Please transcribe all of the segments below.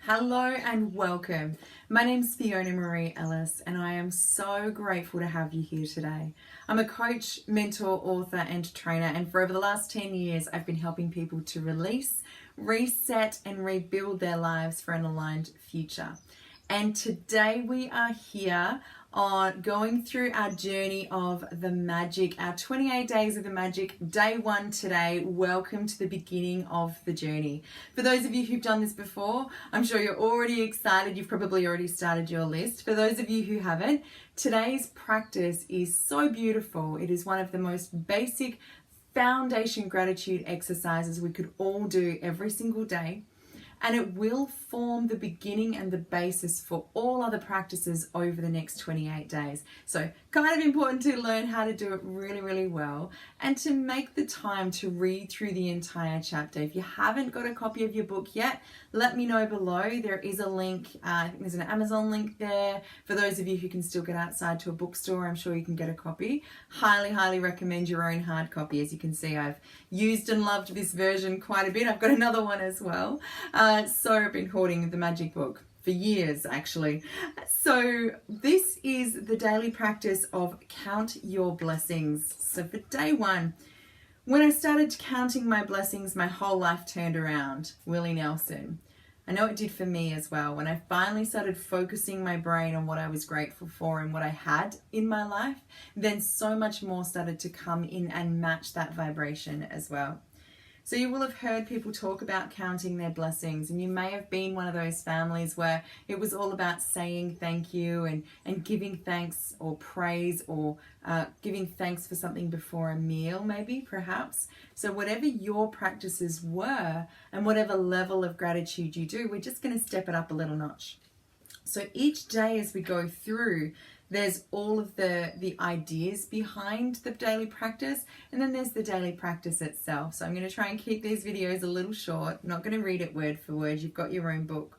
Hello and welcome. My name's Fiona Marie Ellis and I am so grateful to have you here today. I'm a coach, mentor, author and trainer, and for over the last 10 years I've been helping people to release, reset and rebuild their lives for an aligned future. And today we are here on going through our journey of the magic, our 28 days of the magic, day one today. Welcome to the beginning of the journey. For those of you who've done this before, I'm sure you're already excited. You've probably already started your list. For those of you who haven't, today's practice is so beautiful. It is one of the most basic foundation gratitude exercises we could all do every single day. And it will form the beginning and the basis for all other practices over the next 28 days. So kind of important to learn how to do it really, really well and to make the time to read through the entire chapter. If you haven't got a copy of your book yet, let me know below. There is a link, I think there's an Amazon link there. For those of you who can still get outside to a bookstore, I'm sure you can get a copy. Highly, highly recommend your own hard copy. As you can see, I've used and loved this version quite a bit. I've got another one as well. So I've been hoarding the magic book for years actually. So this is the daily practice of count your blessings. So for day one, when I started counting my blessings, my whole life turned around. Willie Nelson. I know it did for me as well. When I finally started focusing my brain on what I was grateful for and what I had in my life, then so much more started to come in and match that vibration as well. So you will have heard people talk about counting their blessings, and you may have been one of those families where it was all about saying thank you and giving thanks or praise or giving thanks for something before a meal, maybe, perhaps. So whatever your practices were and whatever level of gratitude you do, we're just going to step it up a little notch. So each day as we go through, there's all of the ideas behind the daily practice, and then there's the daily practice itself. So I'm going to try and keep these videos a little short. I'm not going to read it word for word. You've got your own book.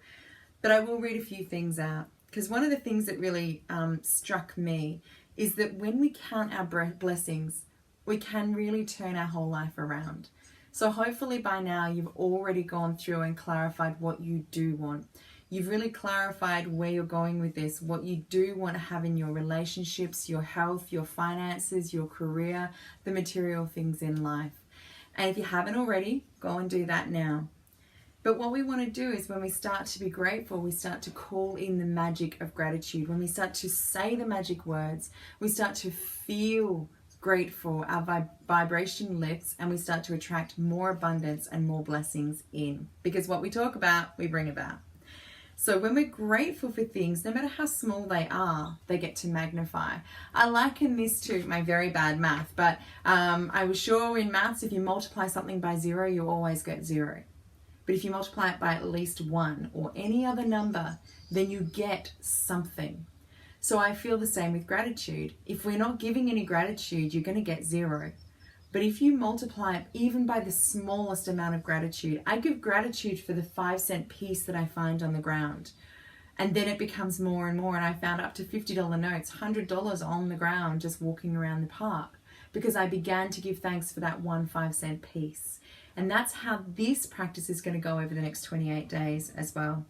But I will read a few things out, because one of the things that really struck me is that when we count our blessings, we can really turn our whole life around. So hopefully by now you've already gone through and clarified what you do want. You've really clarified where you're going with this, what you do want to have in your relationships, your health, your finances, your career, the material things in life. And if you haven't already, go and do that now. But what we want to do is when we start to be grateful, we start to call in the magic of gratitude. When we start to say the magic words, we start to feel grateful, our vibration lifts, and we start to attract more abundance and more blessings in. Because what we talk about, we bring about. So when we're grateful for things, no matter how small they are, they get to magnify. I liken this to my very bad math, but I was sure in maths, if you multiply something by 0, you always get 0. But if you multiply it by at least 1 or any other number, then you get something. So I feel the same with gratitude. If we're not giving any gratitude, you're going to get 0. But if you multiply it even by the smallest amount of gratitude, I give gratitude for the 5-cent piece that I find on the ground. And then it becomes more and more. And I found up to $50 notes, $100 on the ground, just walking around the park, because I began to give thanks for that one 5-cent piece. And that's how this practice is going to go over the next 28 days as well.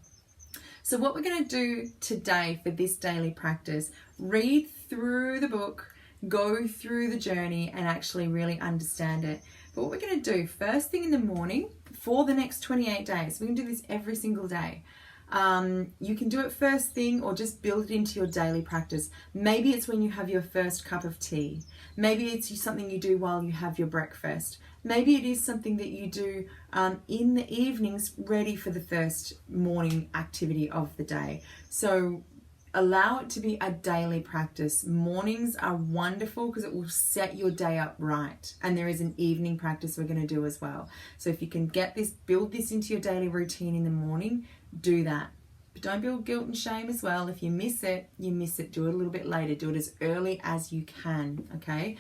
So what we're going to do today for this daily practice, read through the book, go through the journey and actually really understand it. But what we're going to do first thing in the morning for the next 28 days, we can do this every single day. You can do it first thing or just build it into your daily practice. Maybe it's when you have your first cup of tea. Maybe it's something you do while you have your breakfast. Maybe it is something that you do in the evenings, ready for the first morning activity of the day. So allow it to be a daily practice. Mornings are wonderful because it will set your day up right. And there is an evening practice we're going to do as well. So if you can get this, build this into your daily routine in the morning, do that. But don't build guilt and shame as well. If you miss it, you miss it. Do it a little bit later. Do it as early as you can, okay?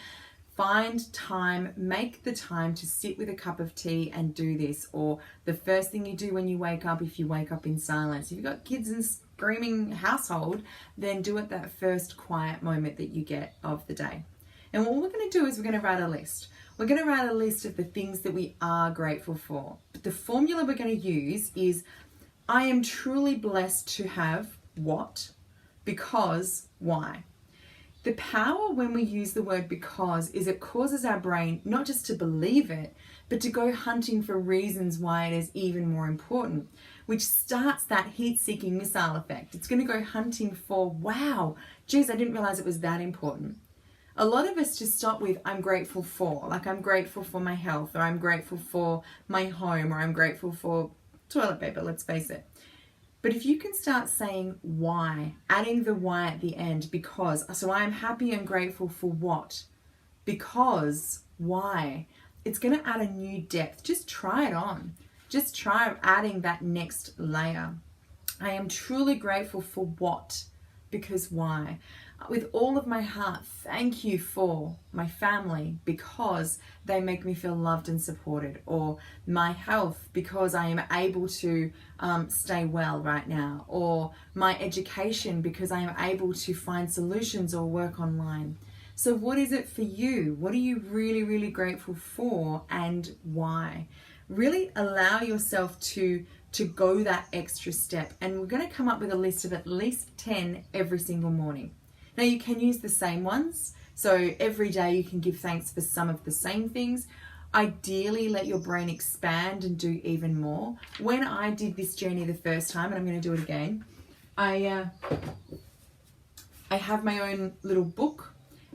Find time, make the time to sit with a cup of tea and do this. Or the first thing you do when you wake up, if you wake up in silence. If you've got kids in screaming household, then do it that first quiet moment that you get of the day. And what we're going to do is we're going to write a list. We're going to write a list of the things that we are grateful for. But the formula we're going to use is I am truly blessed to have what, because, why. The power when we use the word because is it causes our brain not just to believe it, but to go hunting for reasons why it is even more important, which starts that heat-seeking missile effect. It's going to go hunting for, wow, geez, I didn't realize it was that important. A lot of us just stop with, I'm grateful for, like I'm grateful for my health, or I'm grateful for my home, or I'm grateful for toilet paper, let's face it. But if you can start saying why, adding the why at the end, because, so I am happy and grateful for what? Because, why? It's going to add a new depth. Just try it on. Just try adding that next layer. I am truly grateful for what? Because why? With all of my heart, thank you for my family because they make me feel loved and supported, or my health because I am able to stay well right now, or my education because I am able to find solutions or work online. So what is it for you? What are you really, really grateful for, and why? Really allow yourself to go that extra step, and we're going to come up with a list of at least 10 every single morning. Now you can use the same ones, so every day you can give thanks for some of the same things. Ideally, let your brain expand and do even more. When I did this journey the first time, and I'm going to do it again, I have my own little book,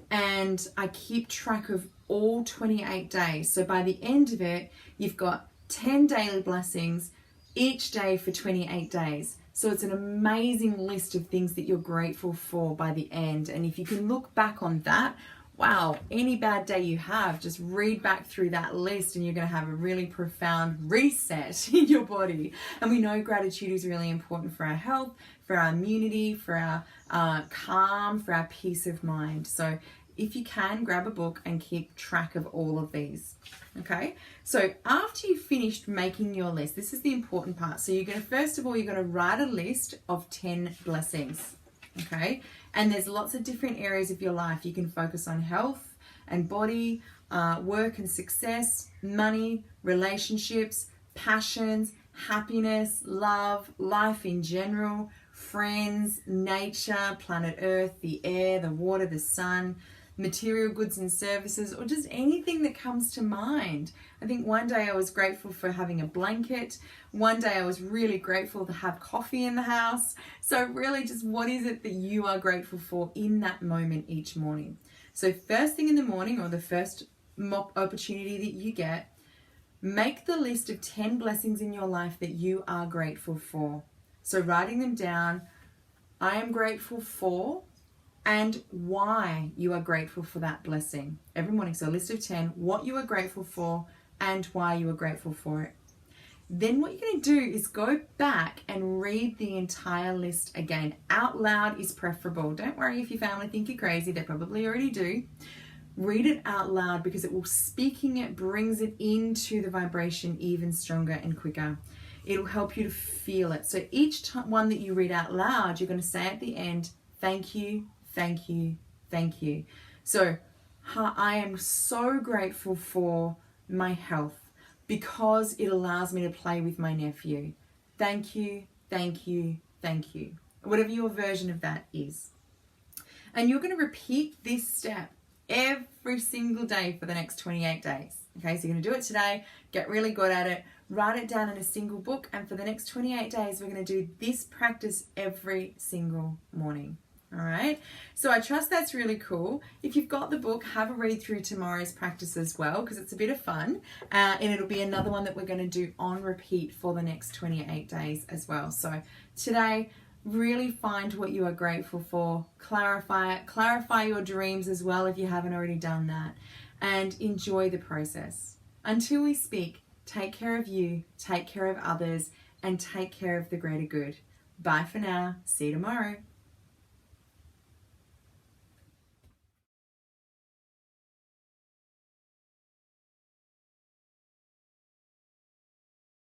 and I keep track of all 28 days. So by the end of it, you've got 10 daily blessings each day for 28 days. So it's an amazing list of things that you're grateful for by the end. And if you can look back on that, wow, any bad day you have, just read back through that list and you're going to have a really profound reset in your body. And we know gratitude is really important for our health, for our immunity, for our calm, for our peace of mind. So if you can, grab a book and keep track of all of these. Okay, so after you've finished making your list, this is the important part. So you're going to, first of all, you're going to write a list of 10 blessings. Okay, and there's lots of different areas of your life. You can focus on health and body, work and success, money, relationships, passions, happiness, love, life in general, friends, nature, planet Earth, the air, the water, the sun, material goods and services, or just anything that comes to mind. I think one day I was grateful for having a blanket. One day I was really grateful to have coffee in the house. So really just what is it that you are grateful for in that moment each morning? So first thing in the morning, or the first opportunity that you get, make the list of 10 blessings in your life that you are grateful for. So writing them down, I am grateful for, and why you are grateful for that blessing every morning. So a list of 10, what you are grateful for and why you are grateful for it. Then what you're going to do is go back and read the entire list again. Out loud is preferable. Don't worry if your family think you're crazy, they probably already do. Read it out loud because speaking it brings it into the vibration even stronger and quicker. It'll help you to feel it. So each one that you read out loud, you're going to say at the end, thank you, thank you, thank you. So I am so grateful for my health because it allows me to play with my nephew. Thank you, thank you, thank you. Whatever your version of that is. And you're going to repeat this step every single day for the next 28 days. Okay, so you're going to do it today, get really good at it, write it down in a single book, and for the next 28 days, we're going to do this practice every single morning. All right, so I trust that's really cool. If you've got the book, have a read through tomorrow's practice as well, because it's a bit of fun, and it'll be another one that we're going to do on repeat for the next 28 days as well. So today, really find what you are grateful for, clarify your dreams as well if you haven't already done that, and enjoy the process. Until we speak, take care of you, take care of others, and take care of the greater good. Bye for now. See you tomorrow.